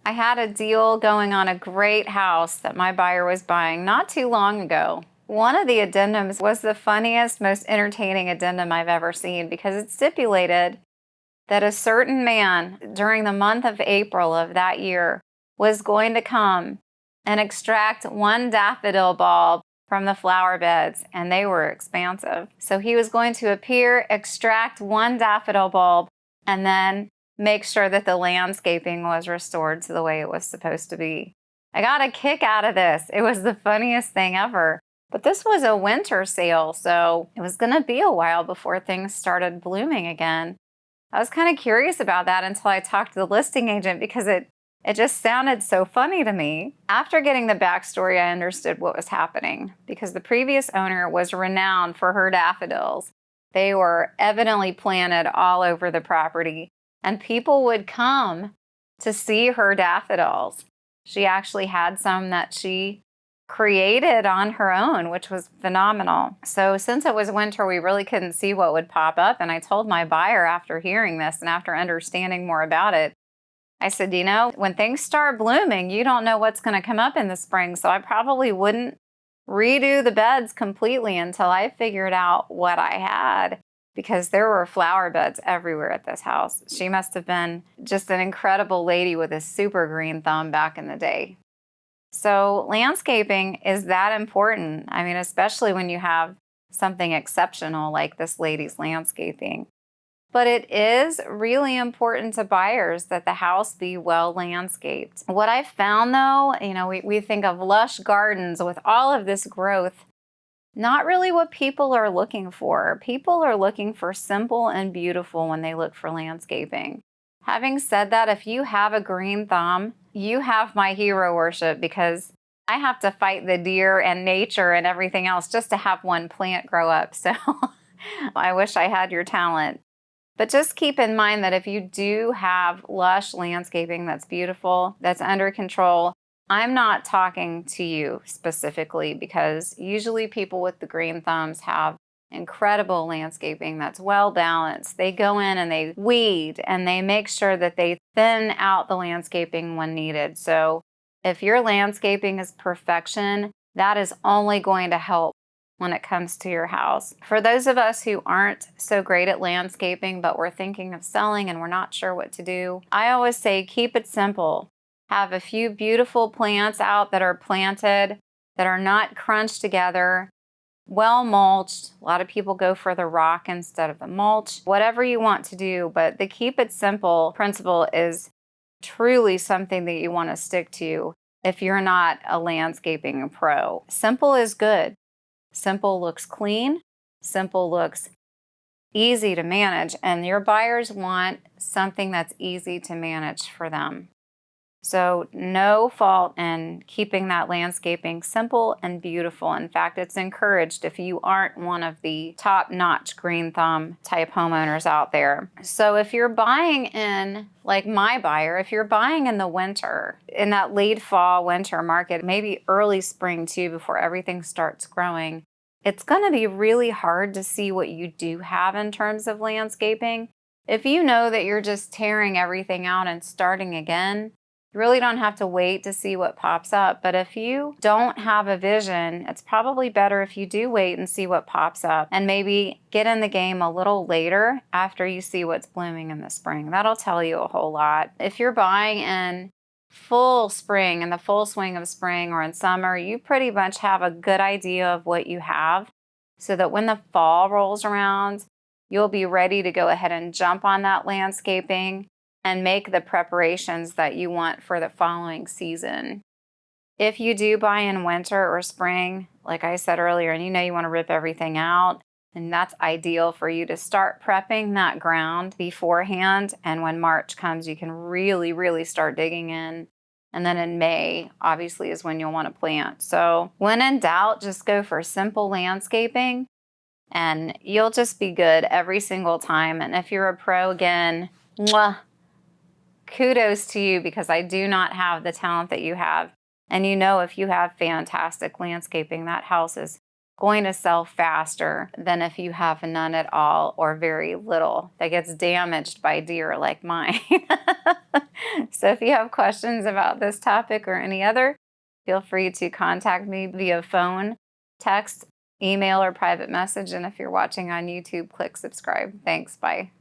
I had a deal going on a great house that my buyer was buying not too long ago. One of the addendums was the funniest, most entertaining addendum I've ever seen because it stipulated that a certain man during the month of April of that year was going to come and extract one daffodil bulb from the flower beds, and they were expansive. So he was going to appear, extract one daffodil bulb, and then make sure that the landscaping was restored to the way it was supposed to be. I got a kick out of this. It was the funniest thing ever. But this was a winter sale, so it was going to be a while before things started blooming again. I was kind of curious about that until I talked to the listing agent because it just sounded so funny to me. After getting the backstory, I understood what was happening because the previous owner was renowned for her daffodils. They were evidently planted all over the property, and people would come to see her daffodils. She actually had some that she created on her own, which was phenomenal. So since it was winter, we really couldn't see what would pop up. And I told my buyer after hearing this and after understanding more about it, I said, when things start blooming, you don't know what's going to come up in the spring. So I probably wouldn't redo the beds completely until I figured out what I had, because there were flower beds everywhere at this house. She must have been just an incredible lady with a super green thumb back in the day. So landscaping is that important. I mean, especially when you have something exceptional like this lady's landscaping. But it is really important to buyers that the house be well landscaped. What I've found though, we think of lush gardens with all of this growth, not really what people are looking for. People are looking for simple and beautiful when they look for landscaping. Having said that, if you have a green thumb, you have my hero worship, because I have to fight the deer and nature and everything else just to have one plant grow up. So I wish I had your talent. But just keep in mind that if you do have lush landscaping that's beautiful, that's under control, I'm not talking to you specifically, because usually people with the green thumbs have incredible landscaping that's well balanced. They go in and they weed and they make sure that they thin out the landscaping when needed. So if your landscaping is perfection, that is only going to help when it comes to your house. For those of us who aren't so great at landscaping, but we're thinking of selling and we're not sure what to do, I always say keep it simple. Have a few beautiful plants out that are planted, that are not crunched together, well mulched. A lot of people go for the rock instead of the mulch. Whatever you want to do, but the keep it simple principle is truly something that you want to stick to if you're not a landscaping pro. Simple is good. Simple looks clean. Simple looks easy to manage, and your buyers want something that's easy to manage for them. So no fault in keeping that landscaping simple and beautiful. In fact, it's encouraged if you aren't one of the top-notch green thumb type homeowners out there. So if you're buying in, like my buyer, if you're buying in the winter, in that late fall winter market, maybe early spring too, before everything starts growing, it's going to be really hard to see what you do have in terms of landscaping. If you know that you're just tearing everything out and starting again, you really don't have to wait to see what pops up. But if you don't have a vision, it's probably better if you do wait and see what pops up and maybe get in the game a little later after you see what's blooming in the spring. That'll tell you a whole lot. If you're buying in full spring, in the full swing of spring, or in summer, you pretty much have a good idea of what you have, so that when the fall rolls around, you'll be ready to go ahead and jump on that landscaping and make the preparations that you want for the following season. If you do buy in winter or spring, like I said earlier, and you want to rip everything out, and that's ideal for you to start prepping that ground beforehand. And when March comes, you can really, really start digging in. And then in May, obviously, is when you'll want to plant. So when in doubt, just go for simple landscaping and you'll just be good every single time. And if you're a pro, again, mwah, kudos to you, because I do not have the talent that you have. And if you have fantastic landscaping, that house is going to sell faster than if you have none at all or very little that gets damaged by deer like mine. So if you have questions about this topic or any other, feel free to contact me via phone, text, email, or private message. And if you're watching on YouTube, click subscribe. Thanks. Bye.